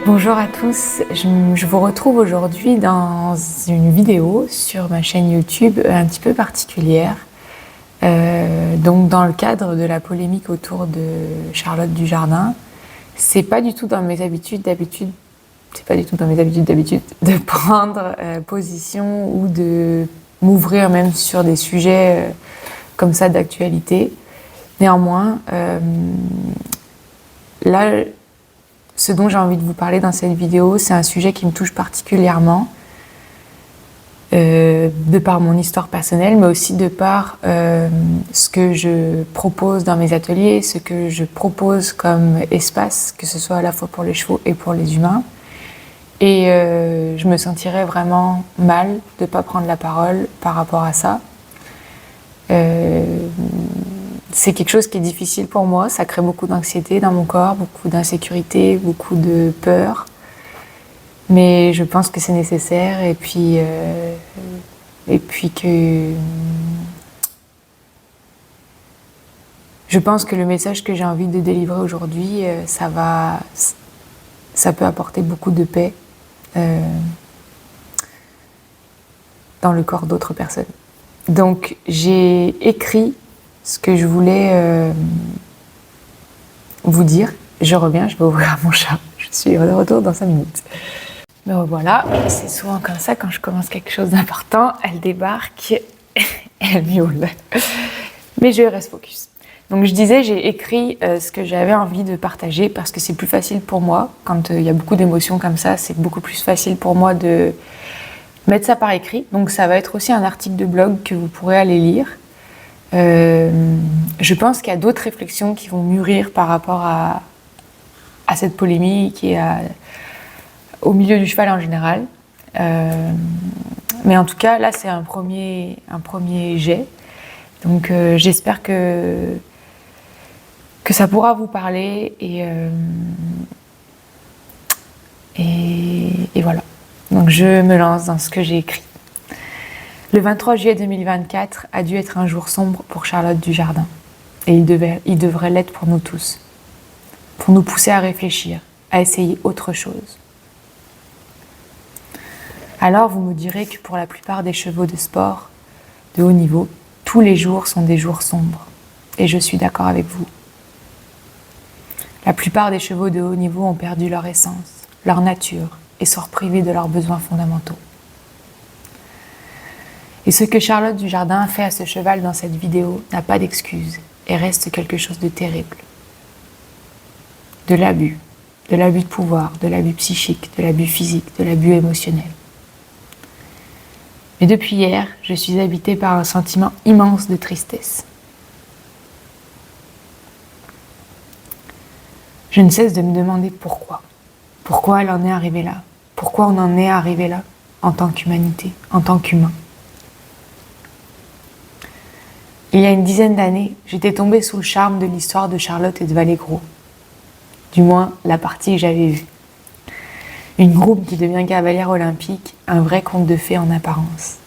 Bonjour à tous, je vous retrouve aujourd'hui dans une vidéo sur ma chaîne YouTube un petit peu particulière. Donc dans le cadre de la polémique autour de Charlotte Dujardin, c'est pas du tout dans mes habitudes d'habitude de prendre position ou de m'ouvrir même sur des sujets comme ça d'actualité. Néanmoins, là, ce dont j'ai envie de vous parler dans cette vidéo, c'est un sujet qui me touche particulièrement, de par mon histoire personnelle, mais aussi de par ce que je propose dans mes ateliers, ce que je propose comme espace, que ce soit à la fois pour les chevaux et pour les humains. Et je me sentirais vraiment mal de ne pas prendre la parole par rapport à ça. C'est quelque chose qui est difficile pour moi, ça crée beaucoup d'anxiété dans mon corps, beaucoup d'insécurité, beaucoup de peur. Mais je pense que c'est nécessaire et puis que je pense que le message que j'ai envie de délivrer aujourd'hui, ça peut apporter beaucoup de paix dans le corps d'autres personnes. Donc j'ai écrit ce que je voulais vous dire. Je reviens, je vais ouvrir mon chat. Je suis de retour dans 5 minutes. Me revoilà. C'est souvent comme ça, quand je commence quelque chose d'important, elle débarque, elle miaule. Mais je reste focus. Donc je disais, j'ai écrit ce que j'avais envie de partager parce que c'est plus facile pour moi. Quand il y a beaucoup d'émotions comme ça, c'est beaucoup plus facile pour moi de mettre ça par écrit. Donc ça va être aussi un article de blog que vous pourrez aller lire. Je pense qu'il y a d'autres réflexions qui vont mûrir par rapport à cette polémique et au milieu du cheval en général. Mais en tout cas, là, c'est un premier jet. Donc j'espère que ça pourra vous parler et voilà. Donc je me lance dans ce que j'ai écrit. Le 23 juillet 2024 a dû être un jour sombre pour Charlotte Dujardin. Et il devrait l'être pour nous tous. Pour nous pousser à réfléchir, à essayer autre chose. Alors vous me direz que pour la plupart des chevaux de sport, de haut niveau, tous les jours sont des jours sombres. Et je suis d'accord avec vous. La plupart des chevaux de haut niveau ont perdu leur essence, leur nature, et sont privés de leurs besoins fondamentaux. Et ce que Charlotte Dujardin a fait à ce cheval dans cette vidéo n'a pas d'excuse et reste quelque chose de terrible. De l'abus de pouvoir, de l'abus psychique, de l'abus physique, de l'abus émotionnel. Mais depuis hier, je suis habitée par un sentiment immense de tristesse. Je ne cesse de me demander pourquoi. Pourquoi elle en est arrivée là? Pourquoi on en est arrivé là en tant qu'humanité, en tant qu'humain? Il y a une dizaine d'années, j'étais tombée sous le charme de l'histoire de Charlotte et de Vallegro. Du moins, la partie que j'avais vue. Une groupe qui devient cavalière olympique, un vrai conte de fées en apparence.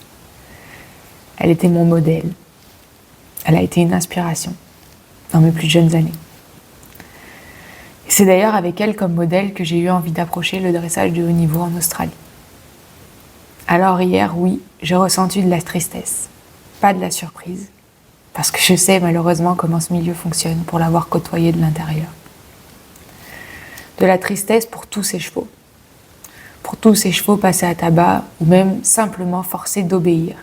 Elle était mon modèle. Elle a été une inspiration dans mes plus jeunes années. Et c'est d'ailleurs avec elle comme modèle que j'ai eu envie d'approcher le dressage de haut niveau en Australie. Alors hier, oui, j'ai ressenti de la tristesse, pas de la surprise, parce que je sais malheureusement comment ce milieu fonctionne pour l'avoir côtoyé de l'intérieur. De la tristesse pour tous ces chevaux. Pour tous ces chevaux passés à tabac ou même simplement forcés d'obéir.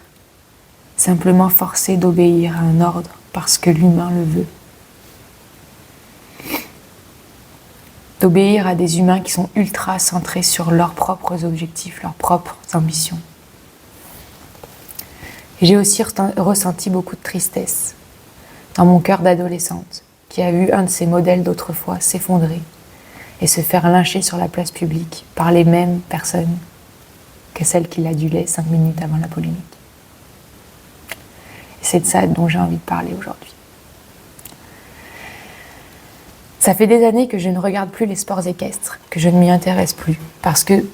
Simplement forcés d'obéir à un ordre parce que l'humain le veut. D'obéir à des humains qui sont ultra centrés sur leurs propres objectifs, leurs propres ambitions. Et j'ai aussi ressenti beaucoup de tristesse dans mon cœur d'adolescente qui a vu un de ses modèles d'autrefois s'effondrer et se faire lyncher sur la place publique par les mêmes personnes que celles qui l'adulaient 5 minutes avant la polémique. Et c'est de ça dont j'ai envie de parler aujourd'hui. Ça fait des années que je ne regarde plus les sports équestres, que je ne m'y intéresse plus, parce que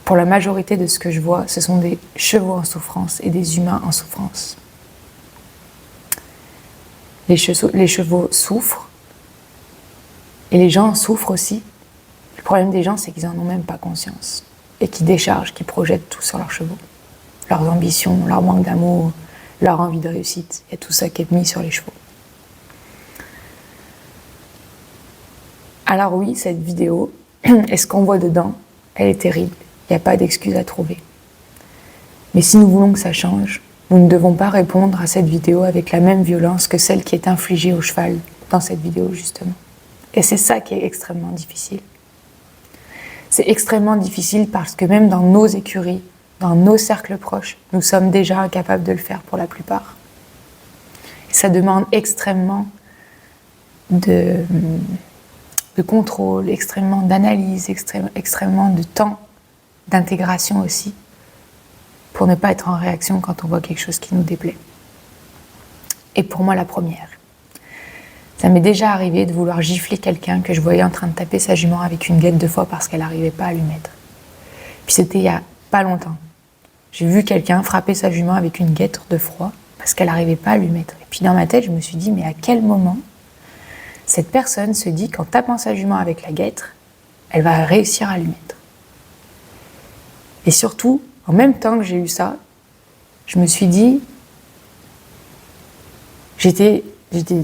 pour la majorité de ce que je vois, ce sont des chevaux en souffrance et des humains en souffrance. Les chevaux souffrent et les gens souffrent aussi problème des gens, c'est qu'ils n'en ont même pas conscience. Et qu'ils déchargent, qu'ils projettent tout sur leurs chevaux. Leurs ambitions, leur manque d'amour, leur envie de réussite. Il y a tout ça qui est mis sur les chevaux. Alors oui, cette vidéo, et ce qu'on voit dedans, elle est terrible. Il n'y a pas d'excuse à trouver. Mais si nous voulons que ça change, nous ne devons pas répondre à cette vidéo avec la même violence que celle qui est infligée au cheval dans cette vidéo, justement. Et c'est ça qui est extrêmement difficile. C'est extrêmement difficile parce que même dans nos écuries, dans nos cercles proches, nous sommes déjà incapables de le faire pour la plupart. Et ça demande extrêmement de contrôle, extrêmement d'analyse, extrêmement de temps, d'intégration aussi, pour ne pas être en réaction quand on voit quelque chose qui nous déplaît. Et pour moi, la première. Ça m'est déjà arrivé de vouloir gifler quelqu'un que je voyais en train de taper sa jument avec une guette de foie parce qu'elle n'arrivait pas à lui mettre. Puis c'était il y a pas longtemps. J'ai vu quelqu'un frapper sa jument avec une guêtre de froid parce qu'elle n'arrivait pas à lui mettre. Et puis dans ma tête, je me suis dit, mais à quel moment cette personne se dit qu'en tapant sa jument avec la guêtre, elle va réussir à lui mettre. Et surtout, en même temps que j'ai eu ça, je me suis dit, j'étais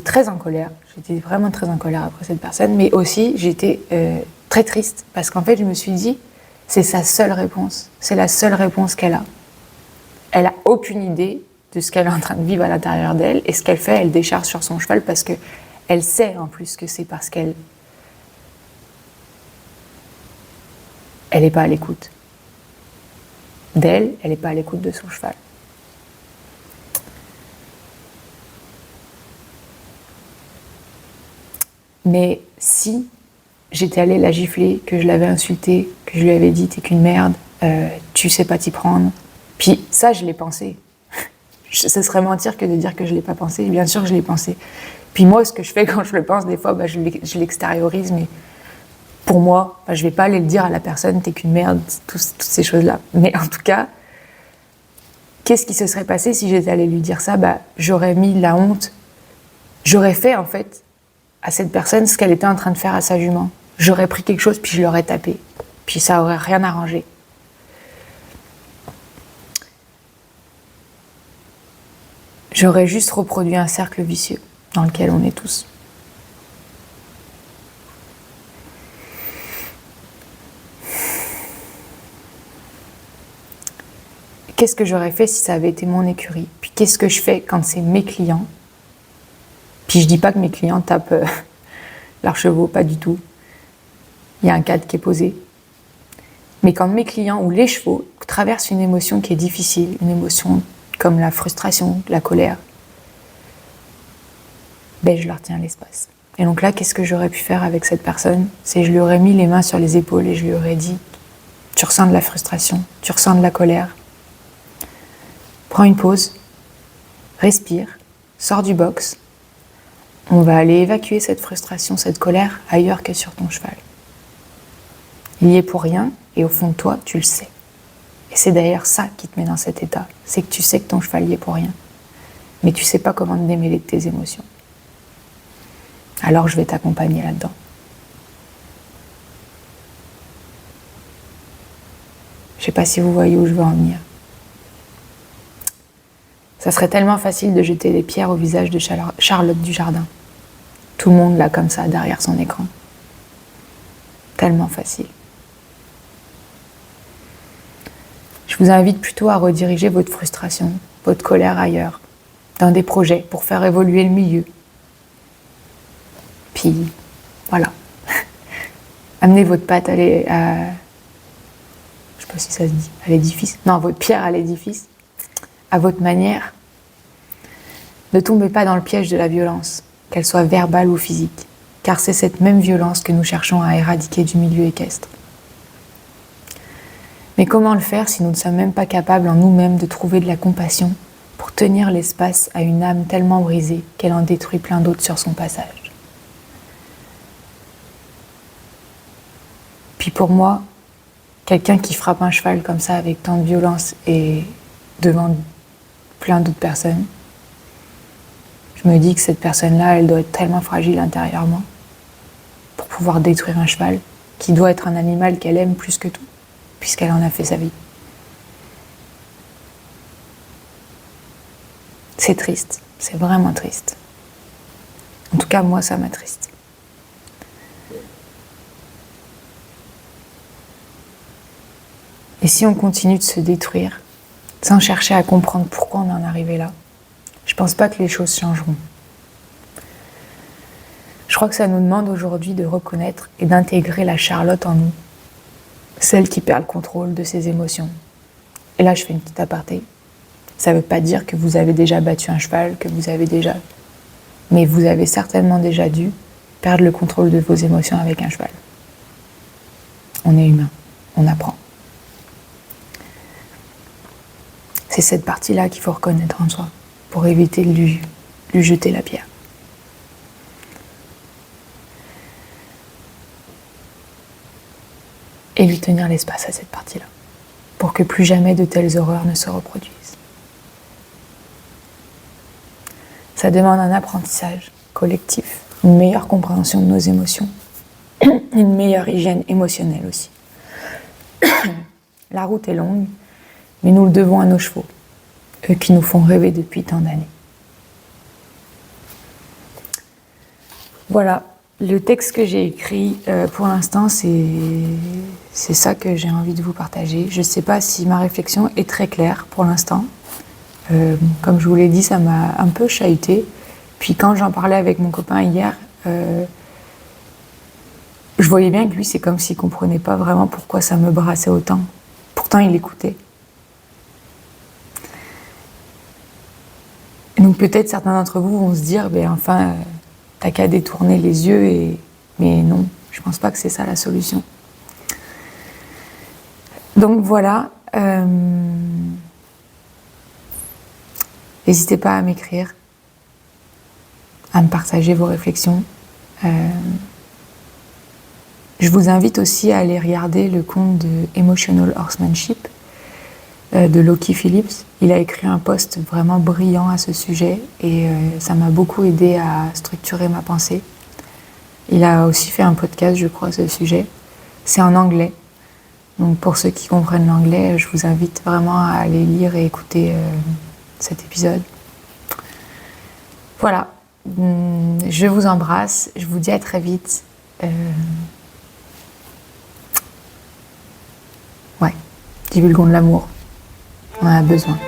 très en colère, j'étais vraiment très en colère après cette personne, mais aussi j'étais très triste parce qu'en fait je me suis dit, c'est sa seule réponse, c'est la seule réponse qu'elle a. Elle a aucune idée de ce qu'elle est en train de vivre à l'intérieur d'elle et ce qu'elle fait, elle décharge sur son cheval parce que elle sait en plus que c'est parce qu'elle n'est pas à l'écoute d'elle, elle n'est pas à l'écoute de son cheval. Mais si j'étais allée la gifler, que je l'avais insultée, que je lui avais dit « t'es qu'une merde, tu sais pas t'y prendre », puis ça je l'ai pensé. Ce serait mentir que de dire que je l'ai pas pensé, bien sûr que je l'ai pensé. Puis moi, ce que je fais quand je le pense, des fois, je l'extériorise, mais pour moi, je vais pas aller le dire à la personne « t'es qu'une merde », toutes ces choses-là. Mais en tout cas, qu'est-ce qui se serait passé si j'étais allée lui dire ça ? J'aurais mis la honte, j'aurais fait en fait à cette personne ce qu'elle était en train de faire à sa jument. J'aurais pris quelque chose puis je l'aurais tapé. Puis ça aurait rien arrangé. J'aurais juste reproduit un cercle vicieux dans lequel on est tous. Qu'est-ce que j'aurais fait si ça avait été mon écurie ? Puis qu'est-ce que je fais quand c'est mes clients ? Puis je dis pas que mes clients tapent leurs chevaux, pas du tout. Il y a un cadre qui est posé. Mais quand mes clients ou les chevaux traversent une émotion qui est difficile, une émotion comme la frustration, la colère, je leur tiens l'espace. Et donc là, qu'est-ce que j'aurais pu faire avec cette personne ? C'est je lui aurais mis les mains sur les épaules et je lui aurais dit « Tu ressens de la frustration, tu ressens de la colère. Prends une pause, respire, sors du box. On va aller évacuer cette frustration, cette colère ailleurs que sur ton cheval. Il y est pour rien et au fond de toi, tu le sais. Et c'est d'ailleurs ça qui te met dans cet état. C'est que tu sais que ton cheval y est pour rien. Mais tu sais pas comment te démêler de tes émotions. Alors je vais t'accompagner là-dedans. Je sais pas si vous voyez où je veux en venir. Ça serait tellement facile de jeter des pierres au visage de Charlotte Dujardin. Tout le monde là comme ça derrière son écran. Tellement facile. Je vous invite plutôt à rediriger votre frustration, votre colère ailleurs, dans des projets pour faire évoluer le milieu. Puis, voilà. Amenez votre patte je sais pas si ça se dit, à l'édifice. Non, votre pierre à l'édifice, à votre manière. Ne tombez pas dans le piège de la violence, qu'elle soit verbale ou physique, car c'est cette même violence que nous cherchons à éradiquer du milieu équestre. Mais comment le faire si nous ne sommes même pas capables en nous-mêmes de trouver de la compassion pour tenir l'espace à une âme tellement brisée qu'elle en détruit plein d'autres sur son passage ? Puis pour moi, quelqu'un qui frappe un cheval comme ça avec tant de violence et devant plein d'autres personnes, je me dis que cette personne-là, elle doit être tellement fragile intérieurement pour pouvoir détruire un cheval qui doit être un animal qu'elle aime plus que tout, puisqu'elle en a fait sa vie. C'est triste, c'est vraiment triste. En tout cas, moi, ça m'attriste. Et si on continue de se détruire, sans chercher à comprendre pourquoi on en est arrivé là, je pense pas que les choses changeront. Je crois que ça nous demande aujourd'hui de reconnaître et d'intégrer la Charlotte en nous, celle qui perd le contrôle de ses émotions. Et là, je fais une petite aparté. Ça ne veut pas dire que vous avez déjà battu un cheval, mais vous avez certainement déjà dû perdre le contrôle de vos émotions avec un cheval. On est humain, on apprend. C'est cette partie-là qu'il faut reconnaître en soi, pour éviter de lui jeter la pierre. Et lui tenir l'espace à cette partie-là, pour que plus jamais de telles horreurs ne se reproduisent. Ça demande un apprentissage collectif, une meilleure compréhension de nos émotions, une meilleure hygiène émotionnelle aussi. La route est longue, mais nous le devons à nos chevaux, eux qui nous font rêver depuis tant d'années. Voilà, le texte que j'ai écrit pour l'instant, c'est ça que j'ai envie de vous partager. Je ne sais pas si ma réflexion est très claire pour l'instant. Comme je vous l'ai dit, ça m'a un peu chahuté. Puis quand j'en parlais avec mon copain hier, je voyais bien que lui, c'est comme s'il ne comprenait pas vraiment pourquoi ça me brassait autant. Pourtant, il écoutait. Donc peut-être certains d'entre vous vont se dire, enfin, t'as qu'à détourner les yeux, mais non, je pense pas que c'est ça la solution. Donc voilà, n'hésitez pas à m'écrire, à me partager vos réflexions. Je vous invite aussi à aller regarder le compte de Emotional Horsemanship de Loki Phillips. Il a écrit un post vraiment brillant à ce sujet et ça m'a beaucoup aidé à structurer ma pensée. Il a aussi fait un podcast, je crois, à ce sujet. C'est en anglais. Donc pour ceux qui comprennent l'anglais, je vous invite vraiment à aller lire et écouter cet épisode. Voilà. Je vous embrasse. Je vous dis à très vite. Divulguons de l'amour. On en a besoin.